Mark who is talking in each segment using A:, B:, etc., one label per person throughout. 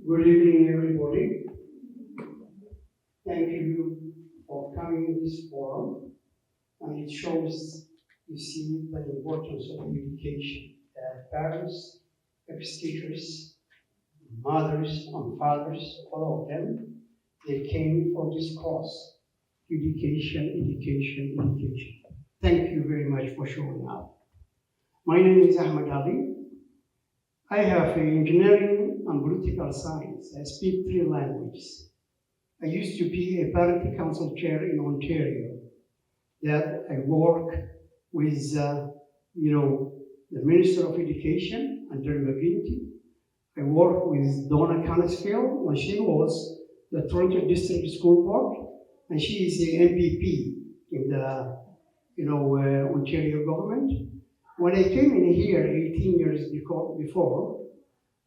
A: Good evening, everybody. Thank you for coming to this forum, and it shows, you see, the importance of education. Parents, educators, mothers and fathers, all of them, they came for this cause. Education, education, education. Thank you very much for showing up. My name is Ahmed Ali. I have engineering and political science. I speak 3 languages. I used to be a parity council chair in Ontario. That I work with, the Minister of Education under McGuinty. I work with Donna Canisfield when she was the Toronto District School Board, and she is the MPP in the, Ontario government. When I came in here 18 years before,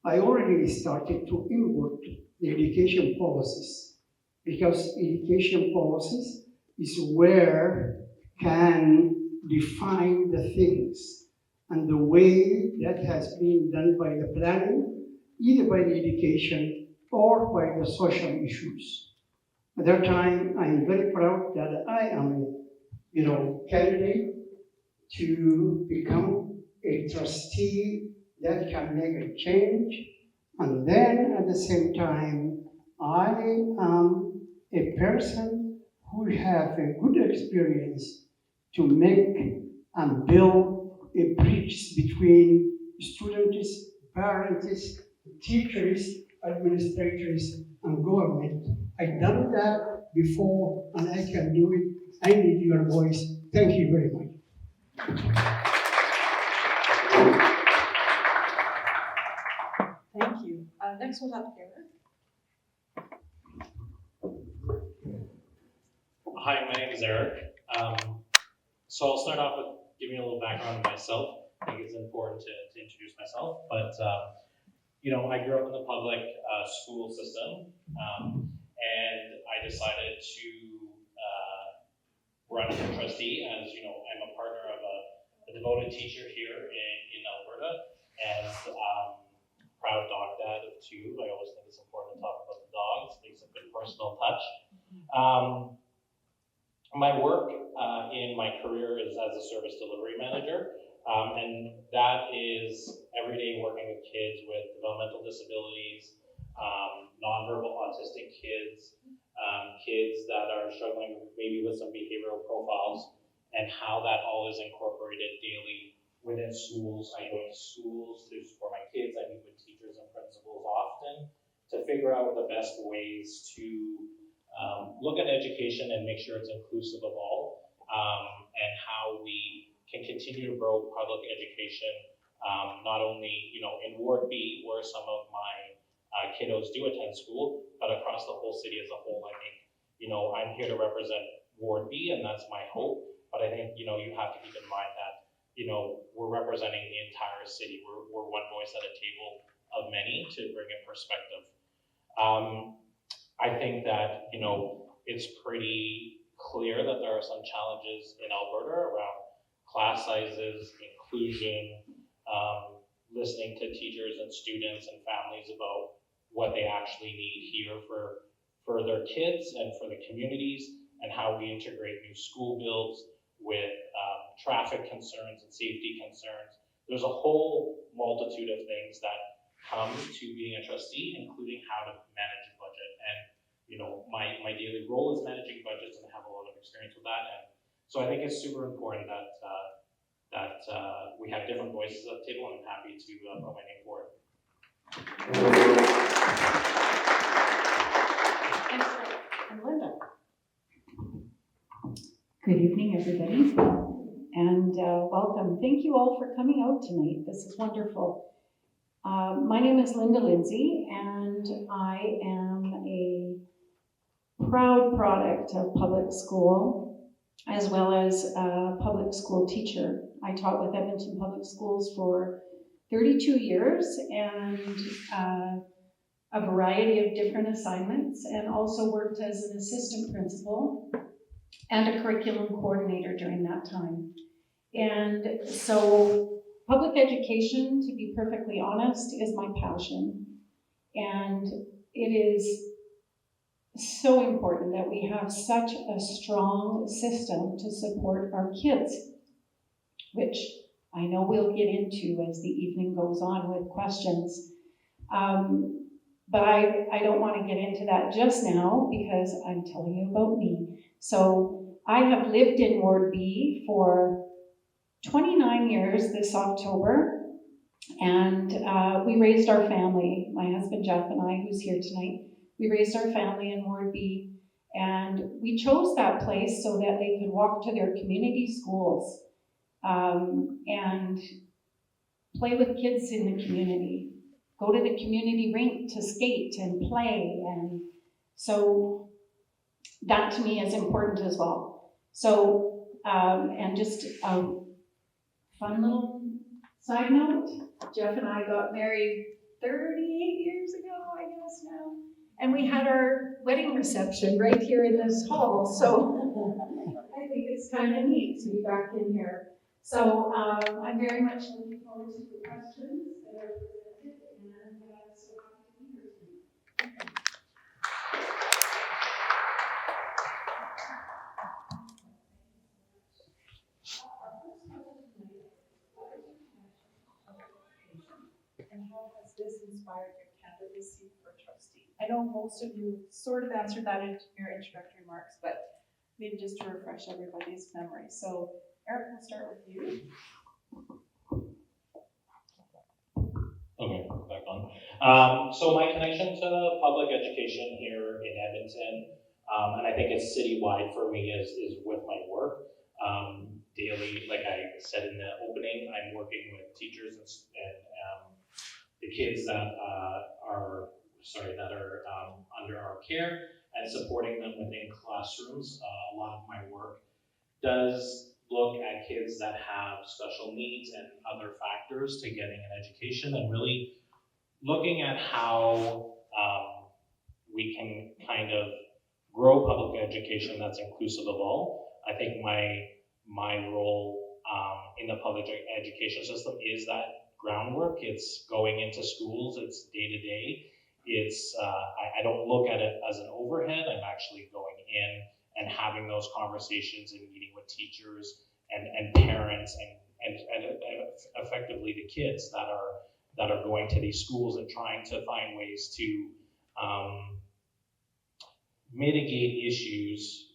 A: I already started to input the education policies, because education policies is where can define the things and the way that has been done by the planning, either by the education or by the social issues. At that time, I'm very proud that I am a candidate to become a trustee that can make a change. And then at the same time, I am a person who have a good experience to make and build a bridge between students, parents, teachers, administrators, and government. I've done that before, and I can do it. I need your voice. Thank you very much.
B: Thank you. Next we'll have Kaga.
C: Hi, my name is Eric. So I'll start off with giving a little background on myself. I think it's important to introduce myself, but I grew up in the public school system, and I decided to run as a trustee. As you know, I'm a partner of a devoted teacher here in Alberta, and proud dog dad of 2. I always think it's important to talk about the dogs. Makes a good personal touch. My work in my career is as a service delivery manager, and that is every day working with kids with developmental disabilities, nonverbal autistic kids, kids that are struggling maybe with some behavioral profiles, and how that all is incorporated daily within schools. I go to schools for my kids. I meet with teachers and principals often to figure out the best ways to look at education and make sure it's inclusive of all, and how we can continue to grow public education, not only in Ward B, where some of my kiddos do attend school, but across the whole city as a whole. I think I'm here to represent Ward B, and that's my hope. But I think you have to keep in mind that we're representing the entire city. We're one voice at a table of many to bring in perspective. I think that it's pretty clear that there are some challenges in Alberta around class sizes, inclusion, listening to teachers and students and families about what they actually need here for their kids and for the communities, and how we integrate new school builds with traffic concerns and safety concerns. There's a whole multitude of things that come to being a trustee, including how to manage a budget. And my daily role is managing budgets, and I have a lot of experience with that. And so I think it's super important that we have different voices at the table, and I'm happy to put my name forward.
B: Thanks, Eric. And Linda.
D: Good evening, everybody, and welcome. Thank you all for coming out tonight. This is wonderful. My name is Linda Lindsay, and I am a proud product of public school, as well as a public school teacher. I taught with Edmonton Public Schools for 32 years, and a variety of different assignments, and also worked as an assistant principal and a curriculum coordinator during that time. And so public education, to be perfectly honest, is my passion. And it is so important that we have such a strong system to support our kids, which I know we'll get into as the evening goes on with questions. But I don't want to get into that just now because I'm telling you about me. So I have lived in Ward B for 29 years this October, and we raised our family, my husband Jeff and I, who's here tonight, we raised our family in Ward B, and we chose that place so that they could walk to their community schools and play with kids in the community. Go to the community rink to skate and play, and so that to me is important as well. So, and just a fun little side note, Jeff and I got married 38 years ago, I guess now, and we had our wedding reception right here in this hall, so I think it's kind of neat to be back in here. So I'm very much looking forward to the questions that are presented, and so happy to be here tonight.
B: And how has this inspired your candidacy for trustee? I know most of you sort of answered that in your introductory remarks, but maybe just to refresh everybody's memory. So Eric, we'll start with you.
C: Okay, back on. So my connection to public education here in Edmonton, and I think it's citywide for me, is with my work. Daily, like I said in the opening, I'm working with teachers and the kids that are under our care and supporting them within classrooms. A lot of my work does look at kids that have special needs and other factors to getting an education, and really looking at how we can kind of grow public education that's inclusive of all. I think my role in the public education system is that groundwork. It's going into schools, it's day to day. It's I don't look at it as an overhead. I'm actually going in and having those conversations and meeting with teachers and parents and effectively the kids that are going to these schools and trying to find ways to mitigate issues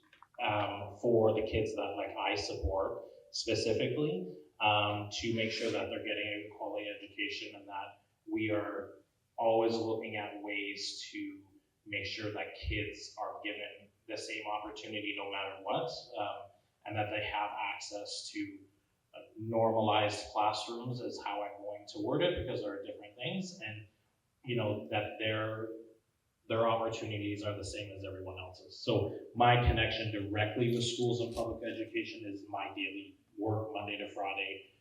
C: for the kids that I support specifically, to make sure that they're getting a quality education, and that we are always looking at ways to make sure that kids are given the same opportunity no matter what, and that they have access to normalized classrooms is how I'm going to word it, because there are different things, and that their opportunities are the same as everyone else's. So my connection directly with schools and public education is my daily work, Monday to Friday,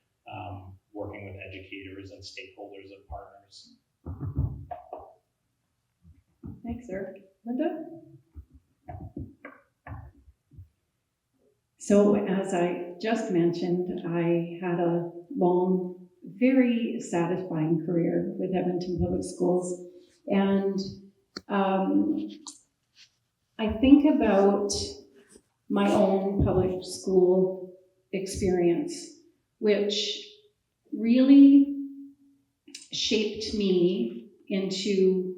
C: working with educators and stakeholders and partners.
B: Thanks, Eric. Linda?
D: So as I just mentioned, I had a long, very satisfying career with Edmonton Public Schools, and I think about my own public school experience, which really shaped me into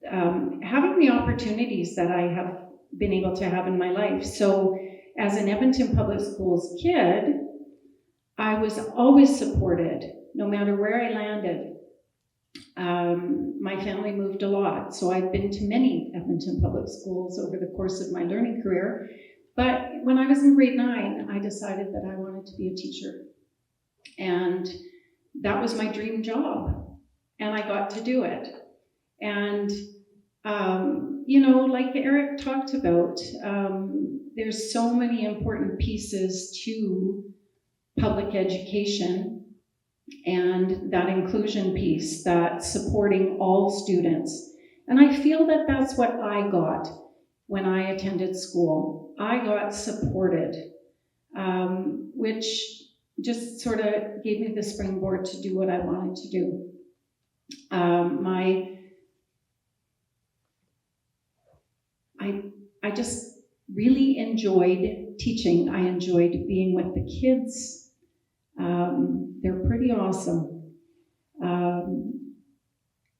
D: having the opportunities that I have been able to have in my life. So as an Edmonton Public Schools kid, I was always supported, no matter where I landed. My family moved a lot, so I've been to many Edmonton Public Schools over the course of my learning career. But when I was in grade 9, I decided that I wanted to be a teacher. And that was my dream job, and I got to do it. And, like Eric talked about, there's so many important pieces to public education, and that inclusion piece, that supporting all students. And I feel that that's what I got when I attended school. I got supported, which just sort of gave me the springboard to do what I wanted to do. My I just really enjoyed teaching. I enjoyed being with the kids. They're pretty awesome.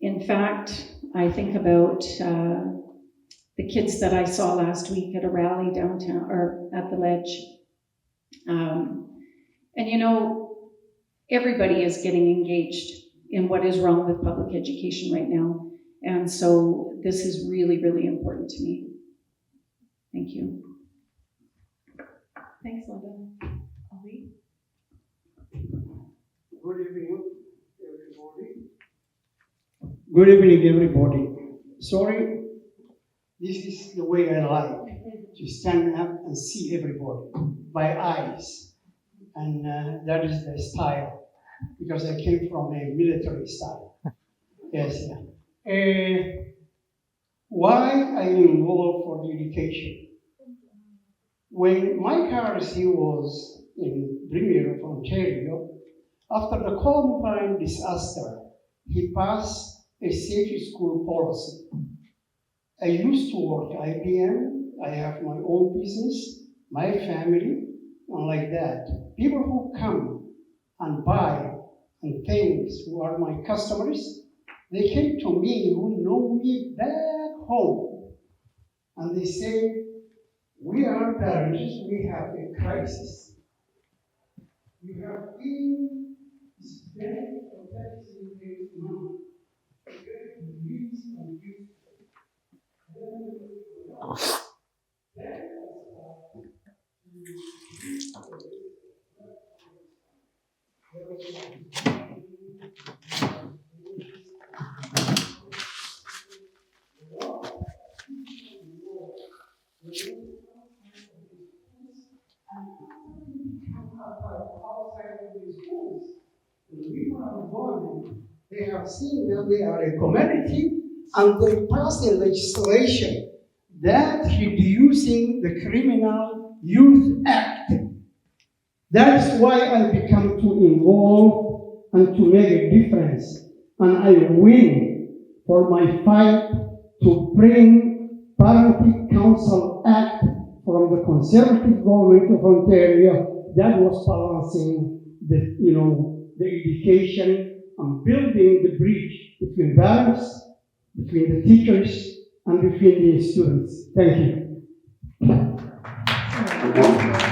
D: In fact, I think about the kids that I saw last week at a rally downtown, or at the Ledge. And you know, everybody is getting engaged in what is wrong with public education right now. And so this is really, really important to me. Thank you.
B: Thanks, Linda. Ali?
A: Good evening, everybody. Good evening, everybody. Sorry, this is the way I like to stand up and see everybody by eyes. And that is the style, because I came from a military style. Yes, yeah. Why I am involved for the education? When Mike Harris, he was in Premier of Ontario, after the Columbine disaster, he passed a safe school policy. I used to work at IBM, I have my own business, my family, and like that. People who come and buy and things who are my customers, they came to me who know me back home. And they say, we are parents, we have a crisis. We have been spent or that is in the money. They have seen that they are a community, and they passed a legislation that reducing the Criminal Youth Act. That is why I become to involve and to make a difference. And I win for my fight to bring Parenting Council Act from the Conservative government of Ontario that was balancing the, the education and building the bridge between parents, between the teachers, and between the students. Thank you.